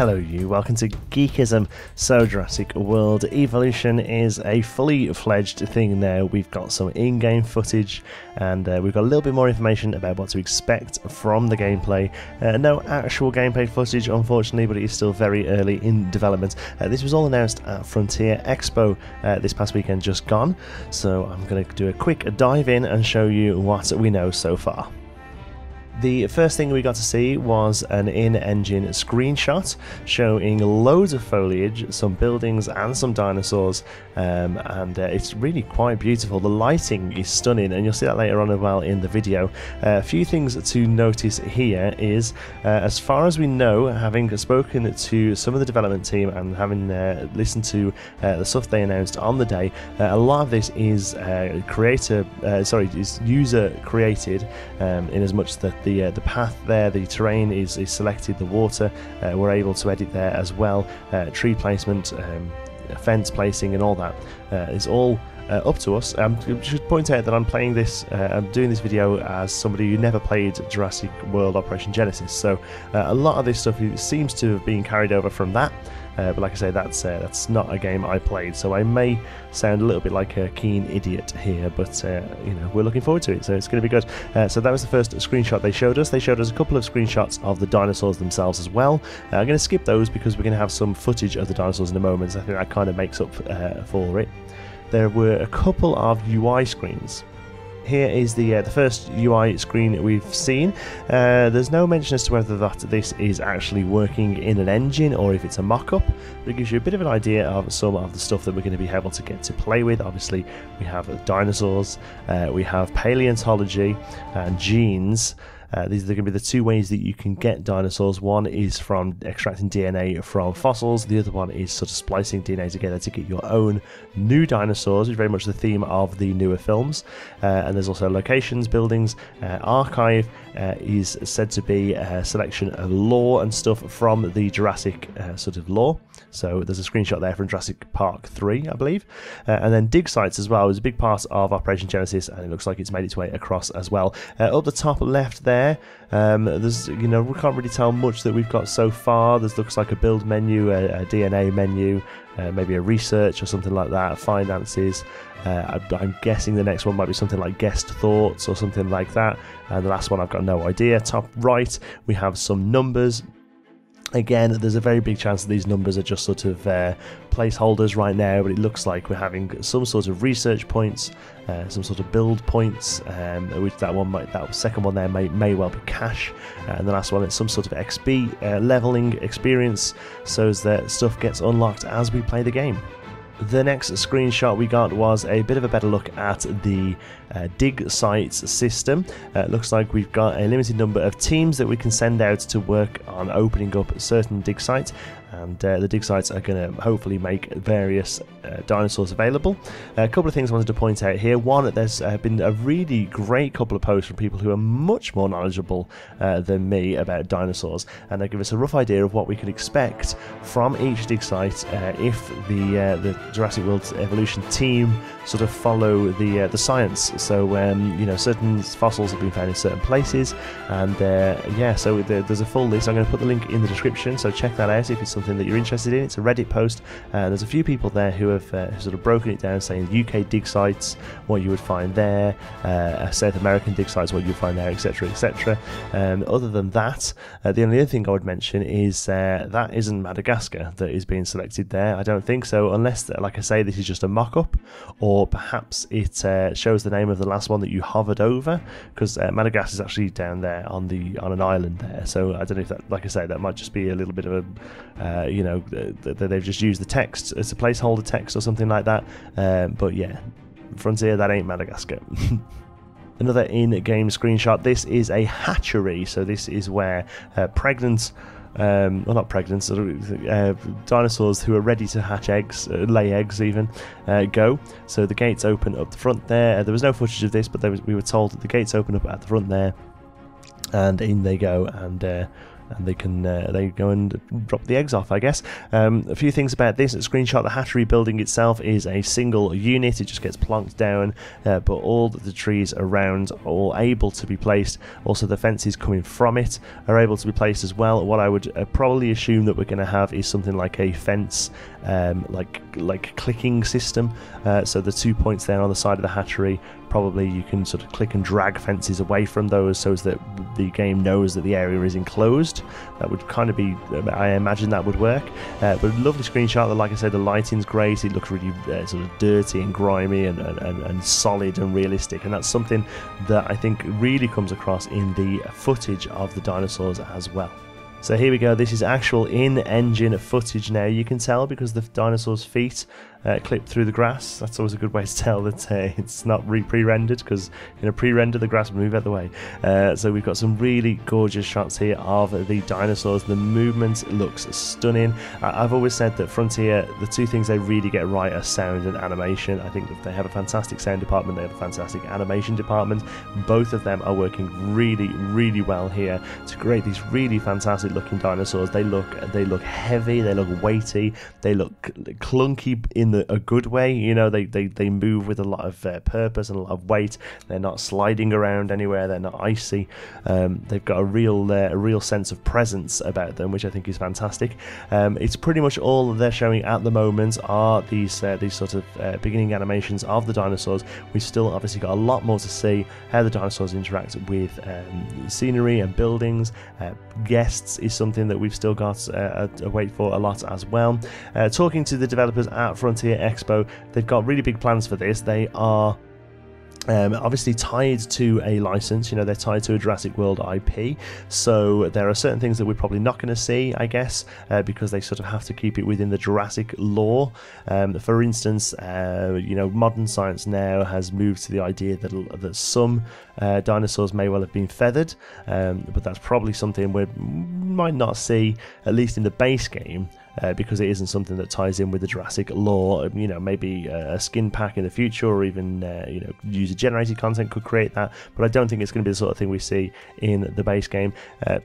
Hello you, welcome to Geekism. So Jurassic World Evolution is a fully fledged thing now. We've got some in-game footage and we've got a little bit more information about what to expect from the gameplay. No actual gameplay footage unfortunately, but it is still very early in development. This was all announced at Frontier Expo this past weekend just gone, so I'm going to do a quick dive in and show you what we know so far. The first thing we got to see was an in-engine screenshot showing loads of foliage, some buildings and some dinosaurs, and it's really quite beautiful. The lighting is stunning and you'll see that later on as well in the video. A few things to notice here is, as far as we know, having spoken to some of the development team and having listened to the stuff they announced on the day, a lot of this is user created, in as much that the path there, the terrain is selected, the water we're able to edit there as well, tree placement, fence placing and all that is all up to us. I should point out that I'm playing this, I'm doing this video as somebody who never played Jurassic World Operation Genesis, so a lot of this stuff seems to have been carried over from that. But like I say, that's not a game I played, so I may sound a little bit like a keen idiot here, but you know, we're looking forward to it, so it's going to be good. So that was the first screenshot they showed us. They showed us a couple of screenshots of the dinosaurs themselves as well. I'm going to skip those because we're going to have some footage of the dinosaurs in a moment. I think that kind of makes up for it. There were a couple of UI screens. Here is the first UI screen we've seen. There's no mention as to whether this is actually working in an engine or if it's a mock-up, but it gives you a bit of an idea of some of the stuff that we're going to be able to get to play with. Obviously, we have dinosaurs, we have paleontology and genes. These are going to be the two ways that you can get dinosaurs. One is from extracting DNA from fossils, the other one is sort of splicing DNA together to get your own new dinosaurs, which is very much the theme of the newer films. And there's also locations, buildings, archive is said to be a selection of lore and stuff from the Jurassic sort of lore. So there's a screenshot there from Jurassic Park 3, I believe. And then dig sites as well is a big part of Operation Genesis, and it looks like it's made its way across as well. Up the top left there, there's, you know, we can't really tell much that we've got so far. There looks like a build menu, a DNA menu, maybe a research or something like that, finances. I'm guessing the next one might be something like guest thoughts or something like that. And the last one I've got no idea. Top right, we have some numbers. Again, there's a very big chance that these numbers are just sort of placeholders right now, but it looks like we're having some sort of research points, some sort of build points, which that second one there may well be cash, and the last one is some sort of XP leveling experience, so that stuff gets unlocked as we play the game. The next screenshot we got was a bit of a better look at the dig sites system. Looks like we've got a limited number of teams that we can send out to work on opening up certain dig sites, and the dig sites are going to hopefully make various dinosaurs available. A couple of things I wanted to point out here. One, there's been a really great couple of posts from people who are much more knowledgeable than me about dinosaurs, and they give us a rough idea of what we can expect from each dig site if the Jurassic World Evolution team sort of follow the science. So you know, certain fossils have been found in certain places, and yeah, so there's a full list. I'm going to put the link in the description, so check that out if it's something that you're interested in. It's a Reddit post, and there's a few people there who have sort of broken it down, saying UK dig sites, what you would find there, South American dig sites, what you'd find there, etc, etc. Other than that, the only other thing I would mention is that isn't Madagascar that is being selected there. I don't think so, unless, like I say, this is just a mock-up, or perhaps it shows the name of the last one that you hovered over, because Madagascar is actually down there on an island there. So I don't know if that, like I say, that might just be a little bit of a you know, they've just used the text as a placeholder text or something like that. But yeah, Frontier, that ain't Madagascar. Another in-game screenshot. This is a hatchery, so this is where pregnant, well, not pregnant, dinosaurs who are ready to hatch eggs, lay eggs even, go. So the gates open up the front there. There was no footage of this, but we were told that the gates open up at the front there, and in they go, and and they go and drop the eggs off, I guess. A few things about this screenshot: the hatchery building itself is a single unit; it just gets plonked down, but all the trees around are all able to be placed. Also, the fences coming from it are able to be placed as well. What I would probably assume that we're going to have is something like a fence, like clicking system. So the 2 points there on the side of the hatchery, probably you can sort of click and drag fences away from those so that the game knows that the area is enclosed. That would kind of be, I imagine that would work. But lovely screenshot. Like I said, the lighting's great. It looks really sort of dirty and grimy and solid and realistic, and that's something that I think really comes across in the footage of the dinosaurs as well. So here we go, this is actual in-engine footage now. You can tell because the dinosaur's feet clip through the grass. That's always a good way to tell that it's not pre-rendered, because in a pre-render the grass will move out the way. So we've got some really gorgeous shots here of the dinosaurs. The movement looks stunning. I've always said that Frontier, the two things they really get right are sound and animation. I think that they have a fantastic sound department, they have a fantastic animation department. Both of them are working really, really well here to create these really fantastic looking dinosaurs. They look heavy, they look weighty, they look clunky in a good way. You know, they move with a lot of purpose and a lot of weight. They're not sliding around anywhere, they're not icy. They've got a real sense of presence about them, which I think is fantastic. It's pretty much all that they're showing at the moment are these sort of beginning animations of the dinosaurs. We've still obviously got a lot more to see how the dinosaurs interact with scenery and buildings. Guests is something that we've still got a wait for a lot as well. Talking to the developers at Frontier Expo, they've got really big plans for this. They are obviously tied to a license. You know, they're tied to a Jurassic World IP, so there are certain things that we're probably not going to see, I guess, because they sort of have to keep it within the Jurassic lore. For instance, you know, modern science now has moved to the idea that some dinosaurs may well have been feathered, but that's probably something we might not see, at least in the base game. Because it isn't something that ties in with the Jurassic lore. You know, maybe a skin pack in the future, or even you know, user-generated content could create that. But I don't think it's going to be the sort of thing we see in the base game.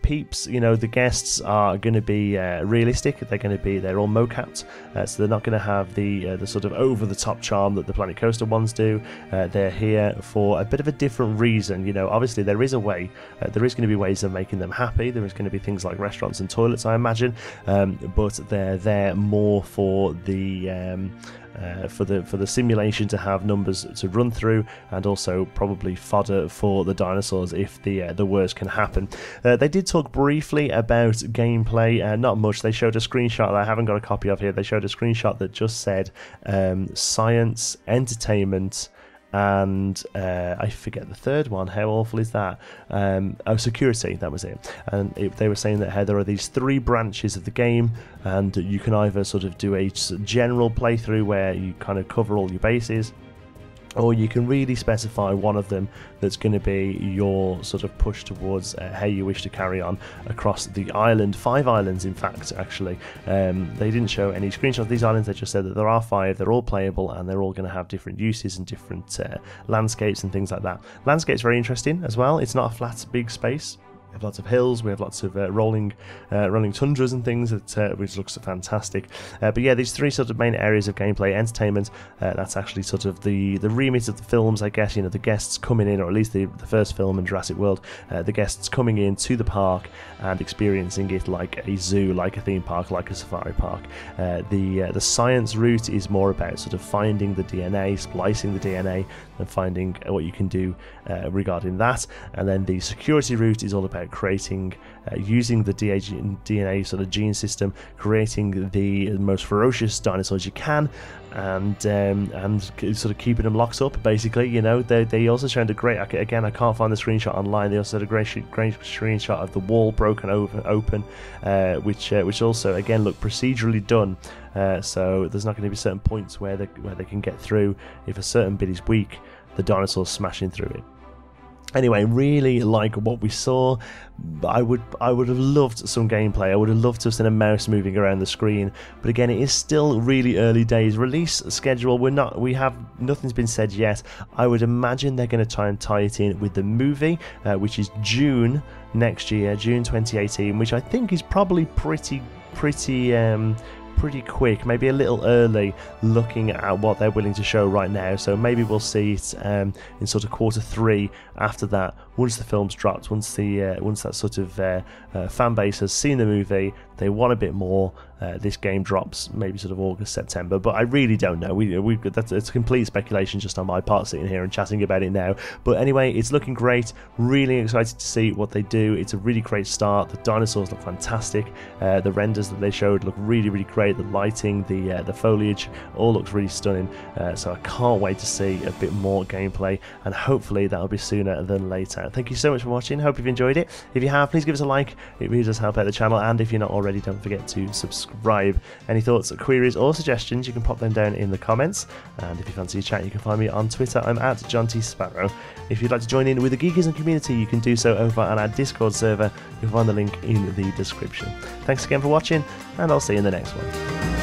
Peeps, you know, the guests are going to be realistic. They're all mocapped, so they're not going to have the sort of over-the-top charm that the Planet Coaster ones do. They're here for a bit of a different reason. You know, obviously there is a way. There is going to be ways of making them happy. There is going to be things like restaurants and toilets, I imagine, but they're there more for the simulation to have numbers to run through, and also probably fodder for the dinosaurs if the worst can happen. They did talk briefly about gameplay, not much. They showed a screenshot that I haven't got a copy of here. They showed a screenshot that just said science, entertainment, and I forget the third one. How awful is that? Security, that was it. And they were saying that there are these three branches of the game, and you can either sort of do a general playthrough where you kind of cover all your bases, or you can really specify one of them that's going to be your sort of push towards how you wish to carry on across the island. 5 islands, in fact, actually. They didn't show any screenshots of these islands, they just said that there are 5, they're all playable, and they're all going to have different uses and different landscapes and things like that. Landscape's very interesting as well. It's not a flat, big space. We have lots of hills, we have lots of rolling tundras and things, which looks fantastic. But yeah, these 3 sort of main areas of gameplay. Entertainment, that's actually sort of the remit of the films, I guess. You know, the guests coming in, or at least the first film in Jurassic World, the guests coming in to the park and experiencing it like a zoo, like a theme park, like a safari park. The science route is more about sort of finding the DNA, splicing the DNA, and finding what you can do regarding that. And then the security route is all about creating, using the DNA sort of gene system, creating the most ferocious dinosaurs you can, and sort of keeping them locked up, basically. You know, they also showed a great, again, I can't find the screenshot online, they also had a great screenshot of the wall broken open, which also again looked procedurally done. So there's not going to be certain points where they can get through. If a certain bit is weak, the dinosaurs smashing through it. Anyway, really like what we saw. I would have loved some gameplay. I would have loved to have seen a mouse moving around the screen. But again, it is still really early days. Release schedule, nothing's been said yet. I would imagine they're going to try and tie it in with the movie, which is June next year, June 2018, which I think is probably pretty quick, maybe a little early looking at what they're willing to show right now. So maybe we'll see it in sort of Q3 after that, once the film's dropped, once that sort of fan base has seen the movie, they want a bit more. This game drops maybe sort of August, September, but I really don't know. It's complete speculation just on my part, sitting here and chatting about it now. But anyway, it's looking great. Really excited to see what they do. It's a really great start. The dinosaurs look fantastic. The renders that they showed look really, really great. The lighting, the foliage, all looks really stunning. So I can't wait to see a bit more gameplay, and hopefully that'll be sooner than later. Thank you so much for watching. Hope you've enjoyed it. If you have, please give us a like. It really does help out the channel, and if you're not already, don't forget to subscribe. Any thoughts, queries or suggestions, you can pop them down in the comments, and if you fancy a chat, you can find me on Twitter. I'm at John T Sparrow. If you'd like to join in with the Geekism community, you can do so over on our Discord server. You'll find the link in the description. Thanks again for watching, and I'll see you in the next one.